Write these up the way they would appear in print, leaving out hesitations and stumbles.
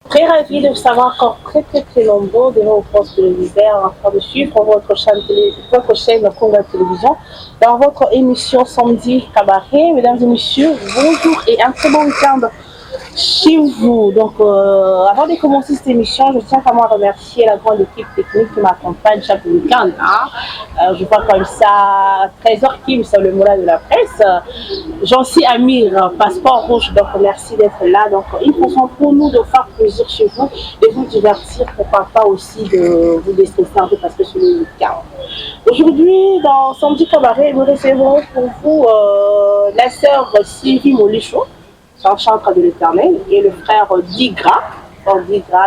Très ravi de savoir encore très nombreux de nos postes de l'hiver en train de suivre votre chaîne Congo Télévision dans votre émission Samedi Cabaret. Mesdames et messieurs, bonjour et un très bon week-end chez vous. Donc, avant de commencer cette émission, je tiens vraiment à remercier la grande équipe technique qui m'accompagne chaque week-end. Je vois comme ça Trésor Kim, c'est le moulin de la presse. Jean-C Amir, passeport rouge, donc merci d'être là. Donc, une façon pour nous de faire plaisir chez vous, de vous divertir, pourquoi pas aussi de vous déstresser un peu parce que c'est le week-end. Aujourd'hui, dans Samedi Cabaret, nous recevons pour vous la sœur Sylvie Molichon, chantre de l'Éternel, et le frère Digra.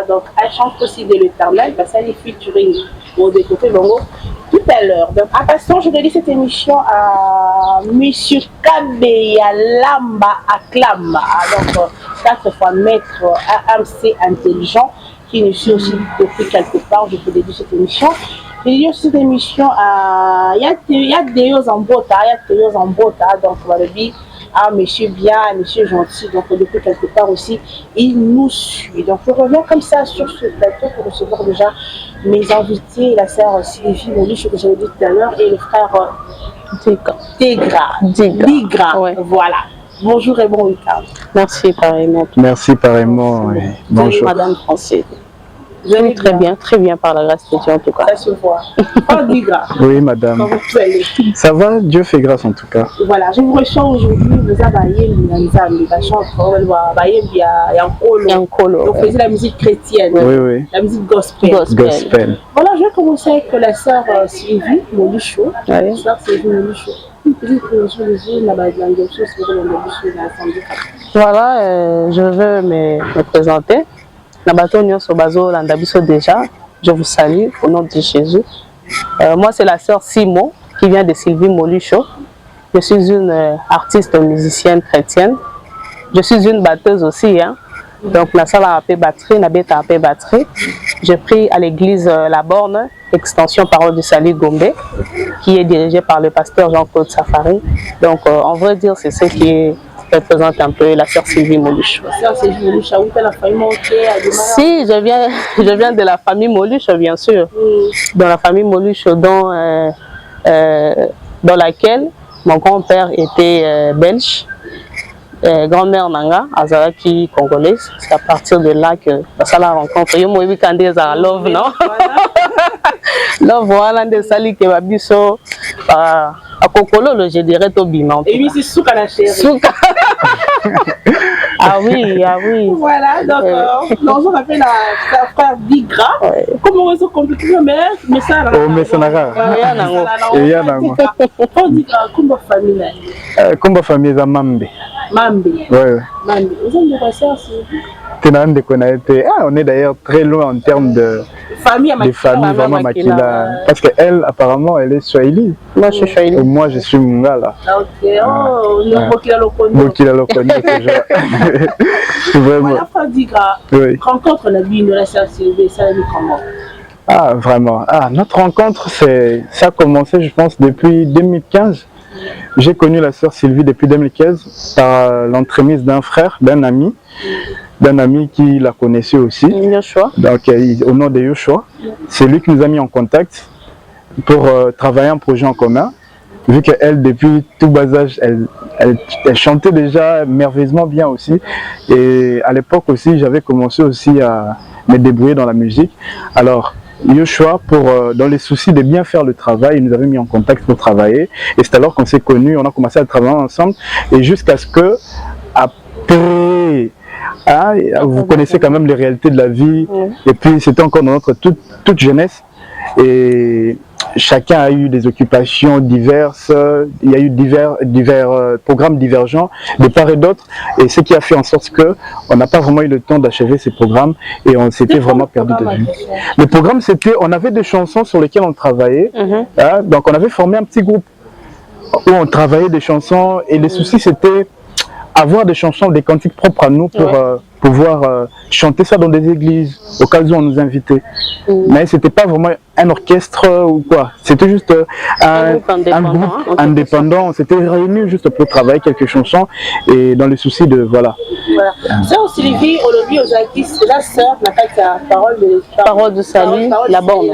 Donc elle chante aussi de l'Éternel, parce qu'elle est featuring au découpé Bongo tout à l'heure. Donc attention, je dédie cette émission à Monsieur Kabeya Lamba Aklam, donc 4 fois maître AMC intelligent, qui nous suit aussi depuis quelque part. Je vous dédie cette émission. Je dédie aussi cette émission à Yadeos en Bota, donc on va le dire. Ah, monsieur bien, monsieur gentil, donc depuis quelque part aussi, il nous suit. Donc je reviens comme ça sur ce plateau pour recevoir déjà mes invités, la sœur Sylvie Molichon que j'avais dit tout à l'heure et le frère Digra. Ouais. Voilà. Bonjour et bon week-end. Merci pareillement. Merci pareillement. Merci. Bonjour. Madame Français. Vous allez très bien par la grâce de Dieu en tout cas. Ça se voit. Digra. Oui, madame. Comment vous allez? Ça va, Dieu fait grâce en tout cas. Voilà, je vous reçois aujourd'hui, vous avez la chanson, on faisait la musique chrétienne, oui. La musique gospel. Voilà, je vais commencer avec la sœur Sylvie Molichon. La sœur Sylvie Molichon. Une petite présentation de vous, voilà, je veux me présenter. Déjà, je vous salue au nom de Jésus. Moi, c'est la sœur Simon qui vient de Sylvie Molichon. Je suis une artiste musicienne chrétienne. Je suis une batteuse aussi. Donc, la salle a batterie. Je prie à l'église La Borne, extension Parole du Salut Gombe, qui est dirigée par le pasteur Jean-Claude Safari. Donc, on va dire c'est ce qui représente un peu la sœur Sylvie Molichon. Si, je viens de la famille Molichon, bien sûr. Dans la famille Molichon, dans laquelle mon grand-père était belge, grand-mère Nanga, Azaraki congolaise. C'est à partir de là que ça la rencontre. Yo moi week-end à love, non? Love, voilà, des salis que babiso à Kokolo, je dirais au Bimant. Et oui, c'est Souka la chérie. Souka. Ah oui. Voilà, donc, on appelle la frère Digra. Comment on se complique, mais ça, mais ça n'a rien. Il y a un on dit comment famille. Comment famille est Mambe. Mambe. Oui. Mambe. Vous avez des sœurs, on est d'ailleurs très loin en termes de famille vraiment Makila. Parce qu'elle, apparemment, elle est Swahili. Moi, je suis Swahili. Et moi, je suis Mungala. Ok, Mokila Lokondo. Vraiment. Voilà, Frère Digra, rencontre la vie de la sœur Sylvie, ça a mis comment? Ah, vraiment. Notre rencontre, ça a commencé, je pense, depuis 2015. J'ai connu la sœur Sylvie depuis 2015 par l'entremise d'un frère, d'un ami qui la connaissait aussi. Yoshua. Donc, au nom de Yoshua. C'est lui qui nous a mis en contact pour travailler un projet en commun. Vu qu'elle, depuis tout bas âge, elle chantait déjà merveilleusement bien aussi. Et à l'époque aussi, j'avais commencé aussi à me débrouiller dans la musique. Alors, Yoshua, dans les soucis de bien faire le travail, il nous avait mis en contact pour travailler. Et c'est alors qu'on s'est connus, on a commencé à travailler ensemble. Et jusqu'à ce que, après, vous connaissez quand même les réalités de la vie. Et puis, c'était encore dans notre toute jeunesse. Et chacun a eu des occupations diverses, il y a eu divers programmes divergents de part et d'autre, et ce qui a fait en sorte qu'on n'a pas vraiment eu le temps d'achever ces programmes et on s'était vraiment perdu de vue. Le programme, c'était, on avait des chansons sur lesquelles on travaillait, donc on avait formé un petit groupe où on travaillait des chansons et les soucis c'était avoir des chansons, des cantiques propres à nous pouvoir chanter ça dans des églises, au cas où on nous invitait. Mais c'était pas vraiment un orchestre ou quoi, c'était juste un groupe indépendant, on s'était réunis juste pour travailler quelques chansons et dans le souci de voilà. Sœur Sylvie, Olobi Ozaki, c'est la sœur, n'a pas parole de salut, la borne.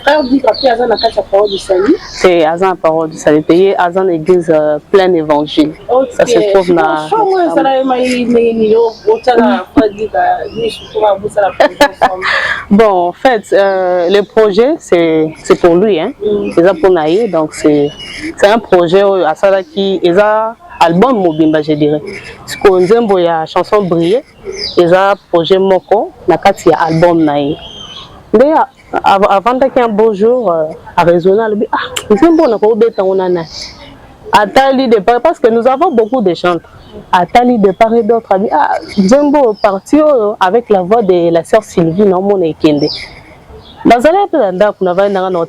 Frère dit qu'après Azan n'a pas parole de salut. C'est Azan parole de salut, payé Azan église plein évangile. Ça se trouve dans. Bon, en fait, le projet, c'est pour lui, hein. C'est ça pour Naïe, donc c'est un projet à ça qui est un album mobimba, je dirais. Parce qu'on il y a chanson brillée, et un projet moko, il y a album Naïe. Mais avant qu'il y ait un beau jour, à raisonner, parce que nous avons beaucoup de chanteurs. Atali de part et d'autre, Djembo parti avec la voix de la sœur Sylvie, non mon ekende. Dans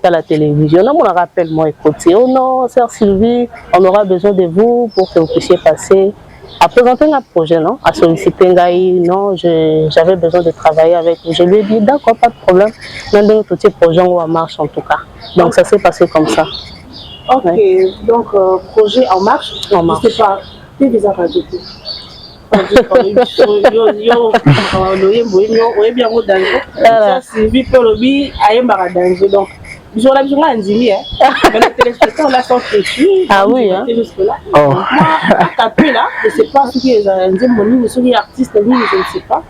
la télévision, on me rappelle moi écoutez, oh non, sœur Sylvie, on aura besoin de vous pour que vous puissiez passer à présenter un projet, non, à solliciter Ngaï, non, j'avais besoin de travailler avec vous. Je lui ai dit d'accord, pas de problème, l'un de nos petits projets en marche en tout cas. Donc ça s'est passé comme ça. Ok, ouais. Donc projet en marche, je sais pas. Des arrêtés. Donc, ils ont l'habitude à Nzimi, mais les téléspectateurs là sont têtus. Ah oui, hein. Moi, tapé là, je ne sais pas ce qui est Nzimi, ce qui est artiste, je ne sais pas.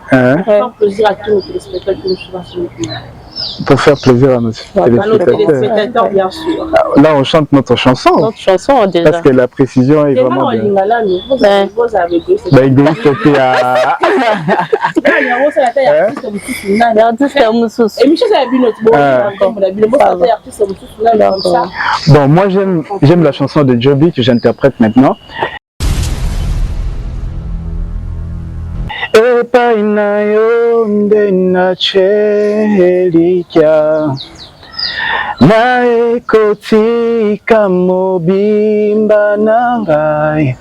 Faire plaisir à tous nos téléspectateurs qui nous suivent sur le pays. Pour faire plaisir à nos téléspectateurs, bien sûr. Là, on chante notre chanson. Notre chanson, déjà. Parce que la précision est vraiment bien. Vous avez égoïste. C'était à... Bon, moi, j'aime la chanson de Joby que j'interprète maintenant. Epa inayo ndena chelika na ekotika mobimba nangai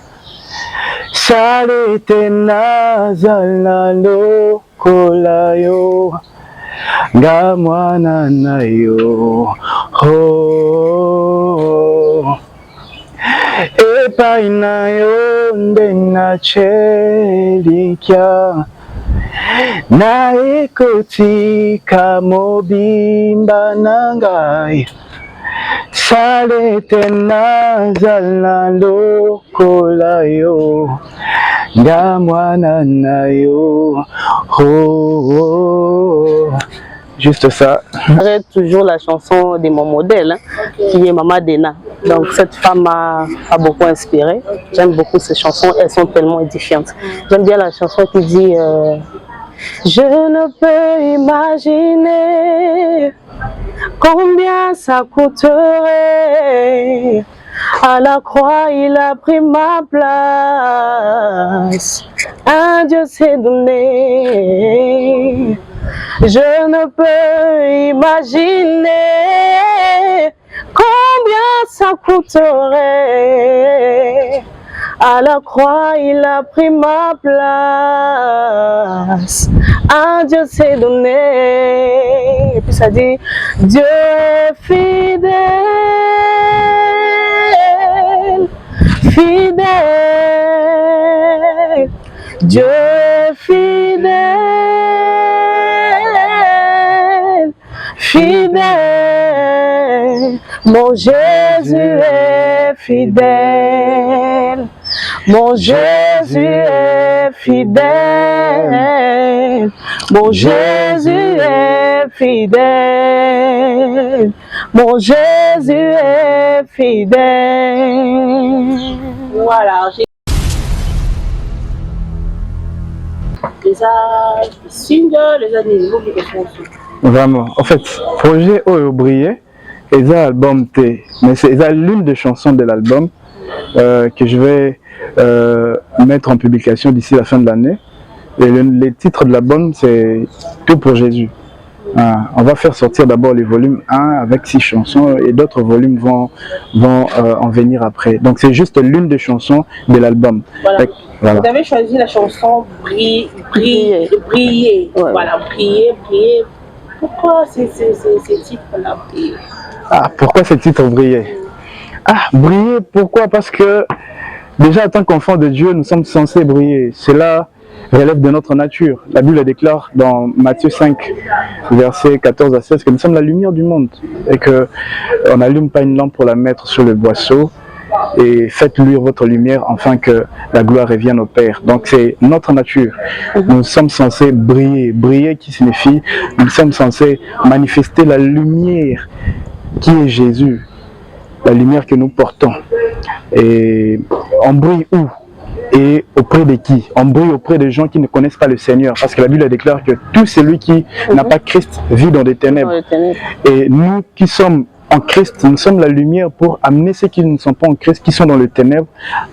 salete nazala lokola yo nga mwana na yo oh. Epai na yo nde nachelika na ekotika mobimba na ngai salete nazala lokola yo nga mwana na yo oh. Juste ça. J'arrête toujours la chanson de mon modèle, hein, qui est Mama Dena. Donc cette femme m'a beaucoup inspiré. J'aime beaucoup ces chansons, elles sont tellement édifiantes. J'aime bien la chanson qui dit je ne peux imaginer combien ça coûterait. À la croix, il a pris ma place. Un Dieu s'est donné. Je ne peux imaginer combien ça coûterait. À la croix, il a pris ma place. Un Dieu s'est donné. Et puis ça dit, Dieu est fidèle, fidèle. Dieu est fidèle, fidèle. Mon Jésus est fidèle. Mon Jésus est fidèle. Mon Jésus est fidèle. Mon Jésus est fidèle. Voilà. Les singles, les animaux qui font. Vraiment. En fait, projet Oyo Brillé, et ça album T. Mais c'est l'une des chansons de l'album que je vais mettre en publication d'ici la fin de l'année. Et les titres de l'album, c'est Tout pour Jésus. On va faire sortir d'abord les volumes 1 avec 6 chansons et d'autres volumes vont en venir après. Donc c'est juste l'une des chansons de l'album. Voilà. Voilà. Vous avez choisi la chanson Briller. Ouais. Voilà, Briller. Pourquoi ces titres-là, Briller? Pourquoi ces titres Briller? Briller, pourquoi? Parce que déjà en tant qu'enfant de Dieu, nous sommes censés briller. Cela relève de notre nature. La Bible déclare dans Matthieu 5, versets 14 à 16, que nous sommes la lumière du monde et qu'on n'allume pas une lampe pour la mettre sur le boisseau et faites luire votre lumière afin que la gloire revienne au Père. Donc c'est notre nature. Nous sommes censés briller. Briller qui signifie nous sommes censés manifester la lumière qui est Jésus, la lumière que nous portons. Et on brille où? Et auprès de qui? On brille auprès des gens qui ne connaissent pas le Seigneur. Parce que la Bible déclare que tout celui qui n'a pas Christ vit dans des ténèbres. Et nous qui sommes en Christ, nous sommes la lumière pour amener ceux qui ne sont pas en Christ, qui sont dans les ténèbres,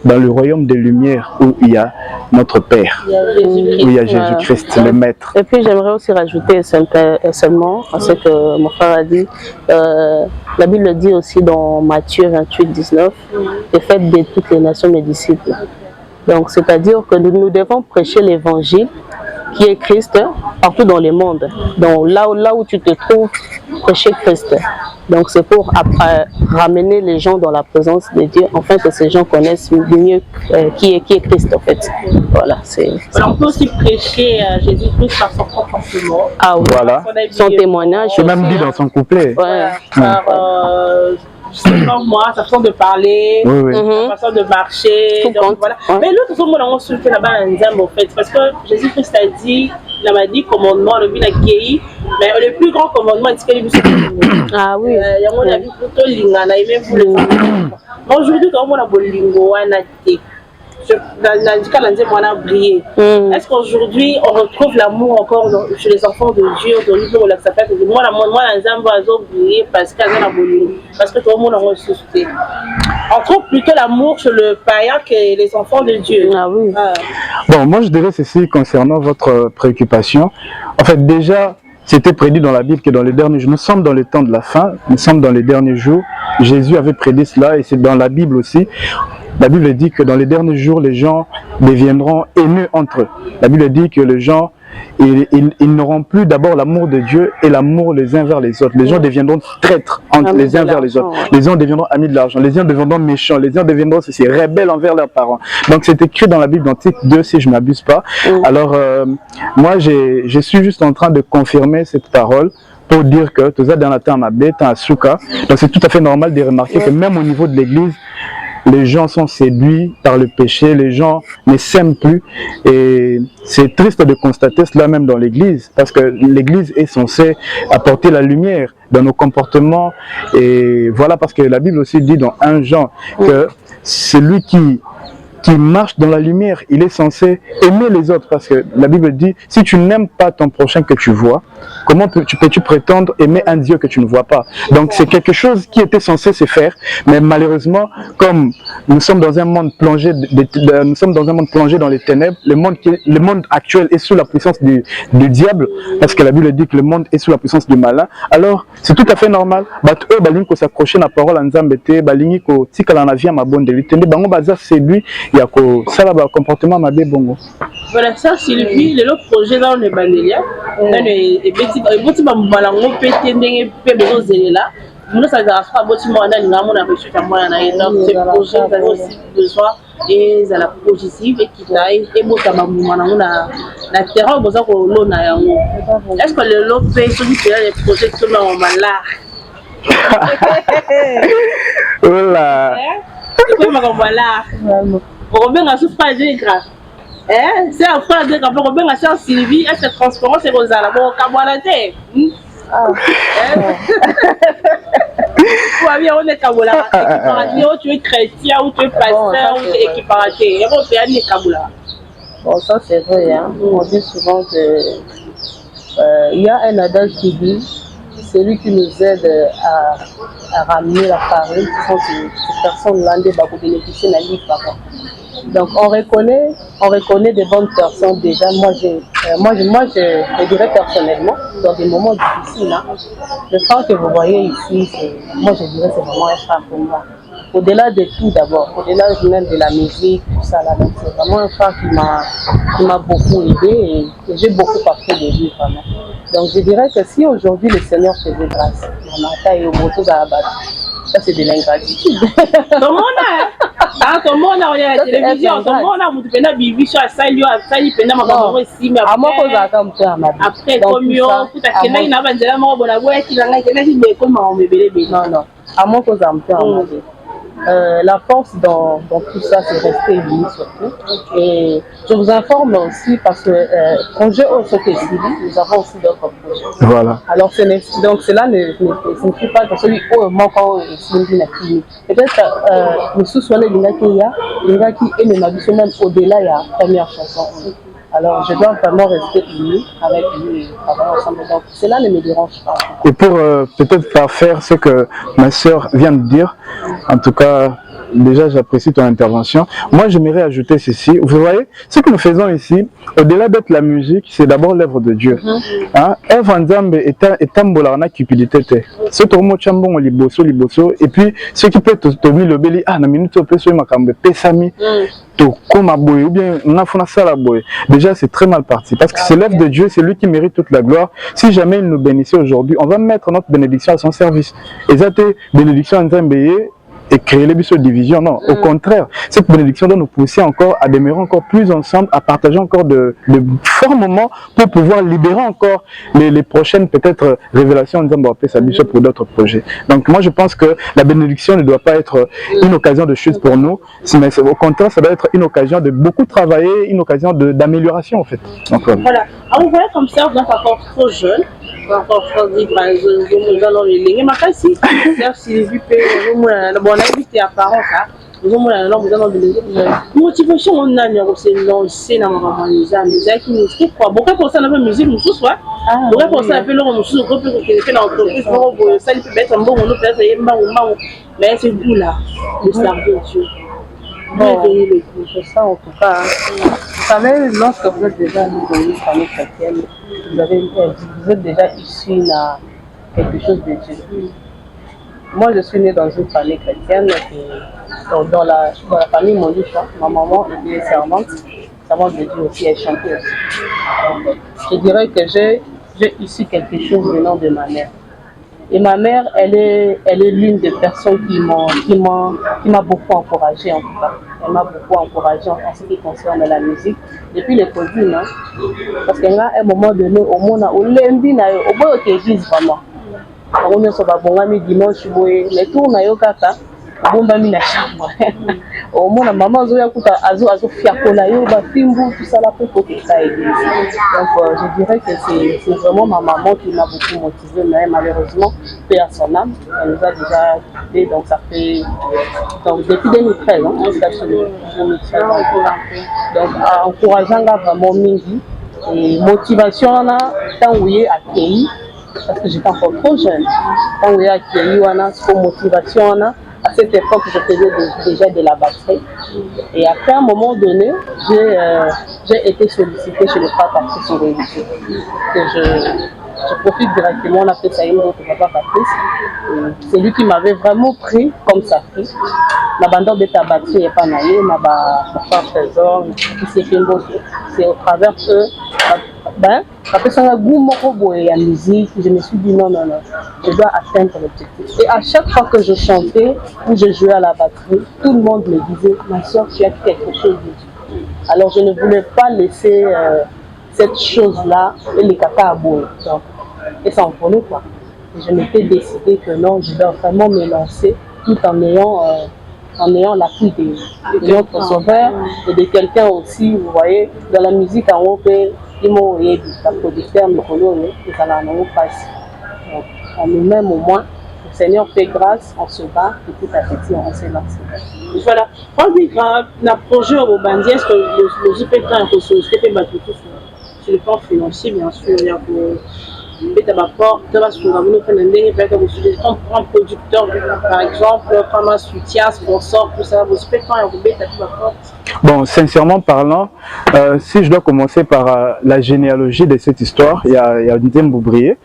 dans le royaume des lumières où il y a notre Père, où il y a Jésus-Christ, le Maître. Et puis j'aimerais aussi rajouter seulement à ce que mon frère a dit, la Bible dit aussi dans Matthieu 28, 19, « Faites de toutes les nations mes disciples ». Donc c'est-à-dire que nous devons prêcher l'évangile qui est Christ partout dans le monde. Donc là où tu te trouves, prêcher Christ. Donc c'est pour ramener les gens dans la présence de Dieu, afin que ces gens connaissent mieux qui est Christ en fait. Voilà, on peut aussi prêcher Jésus-Christ par son comportement. Oui. Voilà. Son témoignage. C'est même dit dans son couplet. Voilà. Je sais pas moi, sa façon de parler, sa façon de marcher. Donc, voilà. Mais l'autre chose, on a soulevé là-bas en fait, parce que Jésus-Christ a dit, il m'a dit commandement, le but accueilli, mais le plus grand commandement, c'est qu'il y a oui. Il y a mon avis plutôt lingana, et même pour les enfants. Mais aujourd'hui, quand on a beau lingo, on a été. Est-ce qu'aujourd'hui on retrouve l'amour encore chez les enfants de Dieu parce que tout le monde a ressuscité? On trouve plutôt l'amour chez le païen que les enfants de Dieu. Oui. Bon, moi je dirais ceci concernant votre préoccupation. En fait, déjà, c'était prédit dans la Bible que dans les derniers jours, nous sommes dans le temps de la fin, nous sommes dans les derniers jours. Jésus avait prédit cela et c'est dans la Bible aussi. La Bible dit que dans les derniers jours, les gens deviendront haineux entre eux. La Bible dit que les gens, ils n'auront plus d'abord l'amour de Dieu et l'amour les uns vers les autres. Les gens deviendront traîtres entre les uns vers les autres. Les uns deviendront amis de l'argent. Les uns deviendront méchants. Les uns deviendront rebelles envers leurs parents. Donc c'est écrit dans la Bible, dans Tite 2, si je ne m'abuse pas. Alors, moi, je suis juste en train de confirmer cette parole pour dire que tout ça dans la terre à Souka. Donc c'est tout à fait normal de remarquer que même au niveau de l'église, les gens sont séduits par le péché, les gens ne s'aiment plus et c'est triste de constater cela même dans l'église parce que l'église est censée apporter la lumière dans nos comportements et voilà parce que la Bible aussi dit dans 1 Jean que celui qui marche dans la lumière, il est censé aimer les autres parce que la Bible dit si tu n'aimes pas ton prochain que tu vois, comment peux-tu prétendre aimer un Dieu que tu ne vois pas? Donc c'est quelque chose qui était censé se faire, mais malheureusement, comme nous sommes dans un monde plongé, dans les ténèbres, le monde actuel est sous la puissance du diable, parce que la Bible dit que le monde est sous la puissance du malin. Alors c'est tout à fait normal. Balinko s'accrocher la parole en Nzambete, balinko tikala na vie ma bonne de l'itende, bango baza séduit. Il y a ça là comportement mabé bongo. Voilà ça Sylvie, le projet dans le Bandelia, et petit balango pété ndenge pe bezo zelela. Nous ça va pas bâtiment dans l'ingamo na reçu ta moyen na donc ce projet vous avez aussi besoin et à la positive et qui taille et bota bamuma na terrain besoin ko lona yango. Est-ce que le lot fait celui qui a les projets tout dans malard? Voilà. Voilà. On va souffrir de grâce. C'est un frère de grâce. On va faire Sylvie. Est-ce que transparent c'est Rosa? Bon, cabolate. On est cabola. Tu es chrétien ou tu es pasteur ou tu es équiparaté. On fait un cabola. Bon, ça c'est vrai. Hein. On dit souvent que il y a un adage qui dit celui qui nous aide à ramener la farine, ce sont ces personnes-là qui vont bénéficier de la vie. Donc on reconnaît des bonnes personnes déjà. Moi, je dirais personnellement, dans des moments difficiles, hein, le frère que vous voyez ici, moi je dirais c'est vraiment un frère pour moi. Au-delà de tout d'abord, au-delà même de la musique, tout ça là, donc c'est vraiment un frère qui m'a beaucoup aidé et j'ai beaucoup appris de lui vraiment. Donc je dirais que si aujourd'hui le Seigneur faisait grâce, ça c'est de l'ingratitude. Comment on a la télévision, comment on a vous pendant bibi sur la salle, pendant ma maman ici, mais après comme yo, tout à fait, il n'a pas de la mort, la voix qui l'a dit, comment on me bébé. Non, à moi cause un peu en la force dans tout ça, c'est rester unis surtout. Et je vous informe aussi parce que projet au Sokesili, nous avons aussi d'autres projets. Voilà. Alors donc cela ne signifie pas que celui où manquant est clinique. Peut-être nous sous-soignons les gars qui aiment ma vie même au-delà de la première chanson. Alors je dois vraiment rester unis avec lui et travailler ensemble. Donc cela ne me dérange pas. Et pour peut-être parfaire ce que ma soeur vient de dire, en tout cas, déjà j'apprécie ton intervention. Moi j'aimerais ajouter ceci. Vous voyez, ce que nous faisons ici, au-delà d'être la musique, c'est d'abord l'œuvre de Dieu. Œuvre Nzambe est un bolana cupidité. Ce tourmo chambon liboso. Et puis ce qui peut te mis le belly, na minute au peu sur ma cambe, pesami. Ou bien déjà c'est très mal parti parce que c'est l'œuvre de Dieu, c'est lui qui mérite toute la gloire. Si jamais il nous bénissait aujourd'hui, on va mettre notre bénédiction à son service. Et ça bénédiction en et créer les divisions. Non, au contraire, cette bénédiction doit nous pousser encore à demeurer encore plus ensemble, à partager encore de forts moments pour pouvoir libérer encore les prochaines peut-être révélations en disant bon, ça bishop pour d'autres projets. Donc moi je pense que la bénédiction ne doit pas être une occasion de chute pour nous, mais au contraire ça doit être une occasion de beaucoup travailler, une occasion d'amélioration en fait. Donc, voilà. Alors vous voyez comme ça, vous êtes encore trop jeune. Encore choisi par exemple, nous allons les lignes. Mais quand si, si vous invité à parents, vous allons motivation on a c'est dans ma qui nous quoi. Beaucoup pour ça la musique nous soit. Beaucoup pour ça appelle le musique groupe qui fait l'entreprise pour ça il peut être un bon on peut mais c'est vous là le servir Dieu. C'est ça en tout cas. Vous savez, lorsque vous êtes déjà dans une famille chrétienne, vous êtes déjà issu à quelque chose de Dieu. Moi, je suis née dans une famille chrétienne, dans la famille Molucha. Ma maman était servante de Dieu aussi, elle chantait aussi. Donc, je dirais que j'ai issu quelque chose venant de ma mère. Et ma mère, elle est l'une des personnes qui m'a beaucoup encouragée en tout cas. Elle m'a beaucoup encouragée en ce qui concerne la musique depuis les codines. Hein? Parce qu'à un moment donné, au monde, au lundi, au bout de l'église vraiment. On est sur le dimanche, les tours na yokaka, bomba mi na chambre. Au monde, maman zoya kuta azo fiakola yo ba fimbu tout ça là pour que ça église. Donc je dirais que c'est vraiment ma maman qui m'a beaucoup motivée, mais malheureusement, paix à son âme, elle nous a déjà quittés, donc ça fait donc depuis 2013, hein, jusqu'à 2013. Donc encourageant vraiment Mingi et motivation là, tant où il est accueilli. Parce que j'étais encore trop jeune. Quand on est accueilli, on a une motivation. À cette époque, je faisais déjà de la batterie. Et après, à un moment donné, j'ai été sollicitée chez le frère Patrice religieux. Je profite directement, on a fait ça une autre papa Patrice. C'est lui qui m'avait vraiment pris comme sa fille. La bande de ta batterie n'est pas naïe, ma frère Trésor, c'est au travers que après ça, la musique, je me suis dit non, je dois atteindre l'objectif. Et à chaque fois que je chantais ou je jouais à la batterie, tout le monde me disait, ma soeur, tu as quelque chose de Dieu. Alors je ne voulais pas laisser cette chose-là et les caca à bout. Et ça en prenait quoi. Et je m'étais décidé que non, je dois vraiment me lancer tout en ayant l'appui de notre sauveur et de quelqu'un aussi, vous voyez, dans la musique en haut, ils m'ont dit la producteur, le colon, et ça n'a pas passé. Donc, en nous-mêmes au moins, le Seigneur fait grâce, on se bat, et petit à petit, on s'est lancé. Voilà. Quand on dit que le projet au Bandi, est-ce que le ZPK a été sollicité sur le plan financier, bien sûr, il y a un producteur, par exemple, comme un soutien, sponsor, tout ça, vous ZPK a été Bon, sincèrement parlant, si je dois commencer par la généalogie de cette histoire, il y a Nzembo Brié.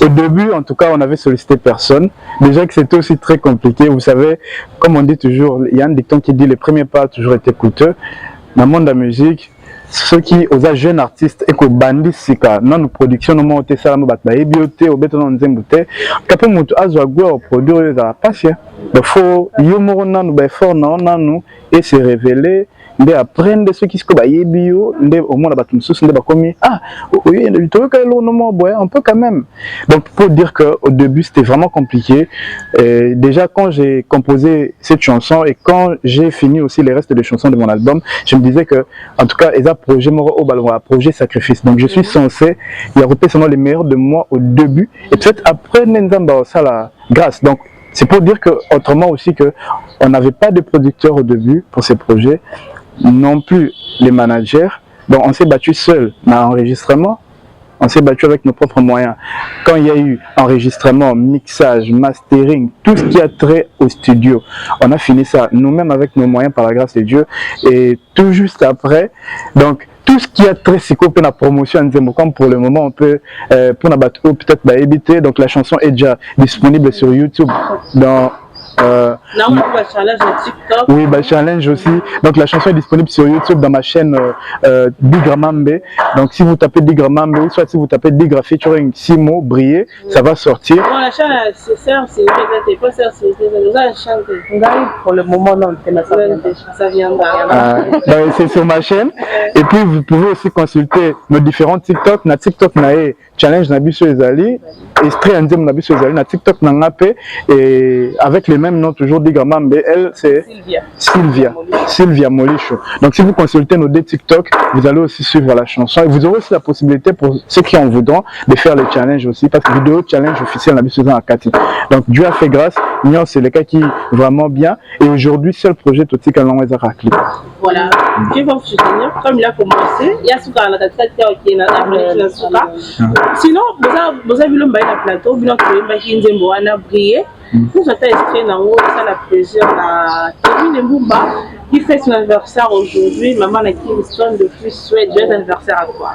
Au début, en tout cas, on avait sollicité personne. Déjà que c'était aussi très compliqué. Vous savez, comme on dit toujours, il y a un dicton qui dit les premiers pas ont toujours été coûteux. Dans le monde de la musique, ceux qui aux jeunes artistes et que bandi sika non production no monter ça no batba ebioté au béton nzembo té capé mutu azwa gwa produire za passion il faut yomo nanu ba fort nanu et se révéler de apprendre ceux qui se ko ba yebio nde au monde batum sous nde ba komi oui on peut quand même. Donc pour dire que au début c'était vraiment compliqué. Et déjà quand j'ai composé cette chanson et quand j'ai fini aussi les restes des chansons de mon album, je me disais que en tout cas ils a projet projet sacrifice. Donc je suis censé y avoir seulement les meilleurs de moi au début et peut-être après Nzamba ça la grâce. Donc c'est pour dire que autrement aussi que on n'avait pas de producteurs au début pour ces projets, non plus les managers. Donc on s'est battu seul dans l'enregistrement, on s'est battu avec nos propres moyens. Quand il y a eu enregistrement, mixage, mastering, tout ce qui a trait au studio, on a fini ça nous-mêmes avec nos moyens par la grâce de Dieu. Et tout juste après, donc tout ce qui a trait à la promotion Nzembo, comme pour le moment on peut pour la battre peut-être éviter. Donc la chanson est déjà disponible sur YouTube dans oui, bah, challenge aussi. Donc la chanson est disponible sur YouTube dans ma chaîne Digramambe. Donc si vous tapez Digramambe ou soit si vous tapez Digra featuring Simo Brié, ça va sortir. Bon, la chaîne c'est pour le moment non, ça viendra. C'est sur ma chaîne. Et puis vous pouvez aussi consulter nos différents TikTok. Na TikTok nae challenge na biso ezali, extrait Nzembo na biso ezali na TikTok na ngapé et avec les mêmes noms toujours Digramambe. Elle c'est Sylvia Molicho. Donc si vous consultez nos deux TikTok, vous allez aussi suivre la chanson et vous aurez aussi la possibilité pour ceux qui en voudront de faire le challenge aussi parce que vidéo challenge officiel na biso à Kati. Donc Dieu a fait grâce, Nyon c'est le cas qui vraiment bien et aujourd'hui seul projet tout à l'heure clip. Voilà, Dieu va vous soutenir comme il a commencé. Il y a ce qu'on a qui est là. Sinon, vous avez vu le plateau, vous avez Nzembo a brillé. Nous avons inscrit dans la plaisir à Kevin Mbumba qui fait son anniversaire aujourd'hui. Maman a qui une histoire de plus souhaite joyeux anniversaire à toi.